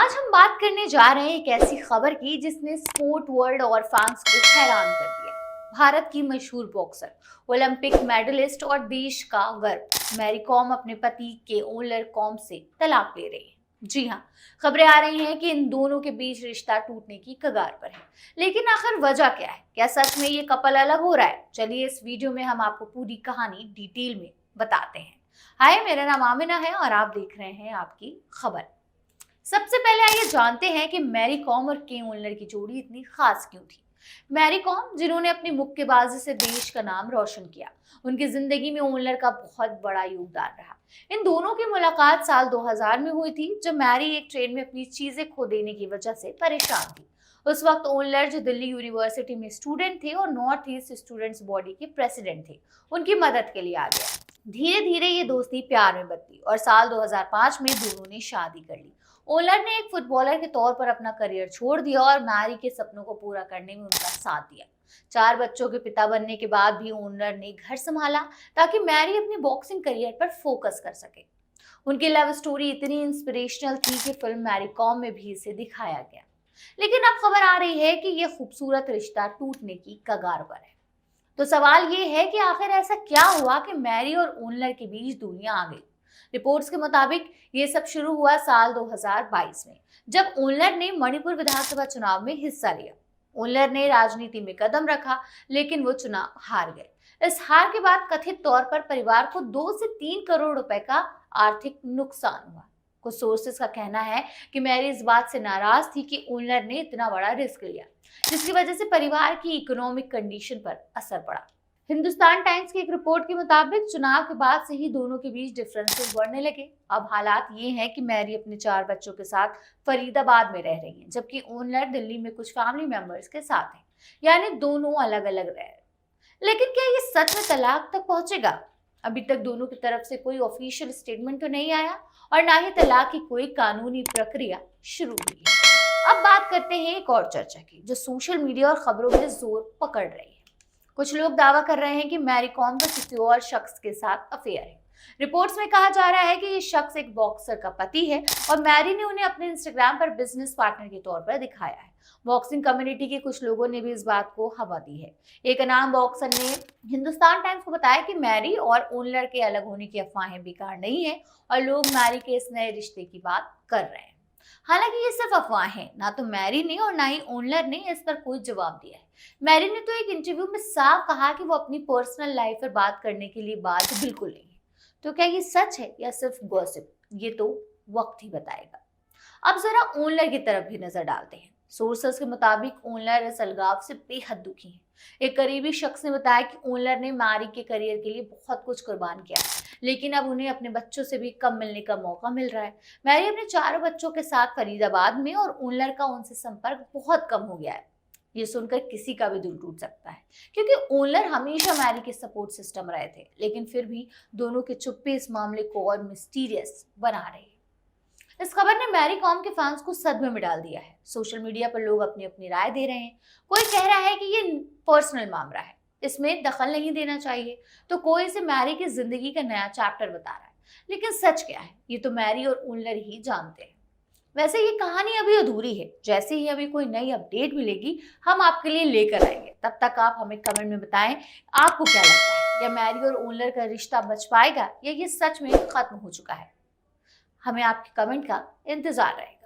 आज हम बात करने जा रहे हैं एक ऐसी खबर की जिसने स्पोर्ट वर्ल्ड और फैंस को हैरान कर दिया। भारत की मशहूर बॉक्सर, ओलंपिक मेडलिस्ट और देश का गर्व मैरी कॉम अपने पति के ओलर कॉम से तलाक ले रही है। जी हाँ, खबरें आ रही हैं कि इन दोनों के बीच रिश्ता टूटने की कगार पर है। लेकिन आखिर वजह क्या है? क्या सच में ये कपल अलग हो रहा है? चलिए इस वीडियो में हम आपको पूरी कहानी डिटेल में बताते हैं। हाय, मेरा नाम आमिना है और आप देख रहे हैं आपकी खबर। सबसे पहले आइए जानते हैं कि मैरी कॉम और के ओलनर की जोड़ी इतनी खास क्यों थी। मैरी कॉम, जिन्होंने अपनी मुक्केबाजी से देश का नाम रोशन किया, उनकी जिंदगी में ओलनर का बहुत बड़ा योगदान रहा। इन दोनों की मुलाकात साल 2000 में हुई थी, जब मैरी एक ट्रेन में अपनी चीजें खो देने की वजह से परेशान थी। उस वक्त ओलनर, जो दिल्ली यूनिवर्सिटी में स्टूडेंट थे और नॉर्थ ईस्ट स्टूडेंट्स बॉडी के प्रेसिडेंट थे, उनकी मदद के लिए आ गया। धीरे धीरे ये दोस्ती प्यार में बदली और साल 2005 में दोनों ने शादी कर ली। ओलर ने एक फुटबॉलर के तौर पर अपना करियर छोड़ दिया और मैरी के सपनों को पूरा करने में उनका साथ दिया। 4 बच्चों के पिता बनने के बाद भी ओलर ने घर संभाला ताकि मैरी अपने बॉक्सिंग करियर पर फोकस कर सके। उनकी लव स्टोरी इतनी इंस्पिरेशनल थी कि फिल्म मैरी कॉम में भी इसे दिखाया गया। लेकिन अब खबर आ रही है कि यह खूबसूरत रिश्ता टूटने की कगार पर है। तो सवाल ये है कि आखिर ऐसा क्या हुआ कि मैरी और ओलर के बीच दूरियां आ गई। रिपोर्ट्स के मुताबिक ये सब शुरू हुआ साल 2022 में, जब ओलर ने मणिपुर विधानसभा चुनाव में हिस्सा लिया। ओलर ने राजनीति में कदम रखा, लेकिन वो चुनाव हार गए। इस हार के बाद कथित तौर पर परिवार को 2 से 3 करोड़ रुपए का आर्थिक नुकसान हुआ। कुछ सोर्सेस का कहना है कि मैरी इस बात से नाराज थी कि ओलर ने इतना बड़ा रिस्क लिया, जिसकी वजह से परिवार की इकोनॉमिक कंडीशन पर असर पड़ा। हिंदुस्तान टाइम्स की एक रिपोर्ट के मुताबिक चुनाव के बाद से ही दोनों के बीच डिफरेंसेस बढ़ने लगे। अब हालात ये हैं कि मैरी अपने 4 बच्चों के साथ फरीदाबाद में रह रही हैं, जबकि ओलर दिल्ली में कुछ फैमिली मेंबर्स के साथ हैं। यानी दोनों अलग अलग रह रहे हैं। लेकिन क्या ये सच में तलाक तक पहुंचेगा? अभी तक दोनों की तरफ से कोई ऑफिशियल स्टेटमेंट तो नहीं आया और ना ही तलाक की कोई कानूनी प्रक्रिया शुरू हुई है। अब बात करते हैं एक और चर्चा की, जो सोशल मीडिया और खबरों में जोर पकड़ रही है। कुछ लोग दावा कर रहे हैं कि मैरी कॉम का किसी और शख्स के साथ अफेयर है। रिपोर्ट्स में कहा जा रहा है कि ये शख्स एक बॉक्सर का पति है और मैरी ने उन्हें अपने इंस्टाग्राम पर बिजनेस पार्टनर के तौर पर दिखाया है। बॉक्सिंग कम्युनिटी के कुछ लोगों ने भी इस बात को हवा दी है। एक अनाम बॉक्सर ने हिंदुस्तान टाइम्स को बताया कि मैरी और ओलर के अलग होने की अफवाहें बेकार नहीं है और लोग मैरी के इस नए रिश्ते की बात कर रहे हैं। हालांकि ये सिर्फ अफवाह है, ना तो मैरी ने और ना ही ओलर ने इस पर कोई जवाब दिया है। मैरी ने तो एक इंटरव्यू में साफ कहा कि वो अपनी पर्सनल लाइफ पर बात करने के लिए बात बिल्कुल नहीं है। तो क्या ये सच है या सिर्फ गॉसिप? ये तो वक्त ही बताएगा। अब जरा ओलर की तरफ भी नजर डालते हैं। सोर्सेस के मुताबिक ओलर इस अलगाव से बेहद दुखी हैं। एक करीबी शख्स ने बताया कि ओलर ने मैरी के करियर के लिए बहुत कुछ कुर्बान किया, लेकिन अब उन्हें अपने बच्चों से भी कम मिलने का मौका मिल रहा है। मैरी अपने 4 बच्चों के साथ फरीदाबाद में और ओलर का उनसे संपर्क बहुत कम हो गया है। ये सुनकर किसी का भी दिल टूट सकता है, क्योंकि ओलर हमेशा मैरी के सपोर्ट सिस्टम रहे थे, लेकिन फिर भी दोनों की चुप्पी इस मामले को और मिस्टीरियस बना रही है। इस खबर ने मैरी कॉम के फैंस को सदमे में डाल दिया है। सोशल मीडिया पर लोग अपनी अपनी राय दे रहे हैं। कोई कह रहा है कि ये पर्सनल मामला है, इसमें दखल नहीं देना चाहिए, तो कोई इसे मैरी की जिंदगी का नया चैप्टर बता रहा है। लेकिन सच क्या है, ये तो मैरी और ओलर ही जानते हैं। वैसे ये कहानी अभी अधूरी है। जैसे ही अभी कोई नई अपडेट मिलेगी, हम आपके लिए लेकर आएंगे। तब तक आप हमें कमेंट में बताएं, आपको क्या लगता है, क्या मैरी और ओलर का रिश्ता बच पाएगा या ये सच में खत्म हो चुका है? हमें आपके कमेंट का इंतजार रहेगा।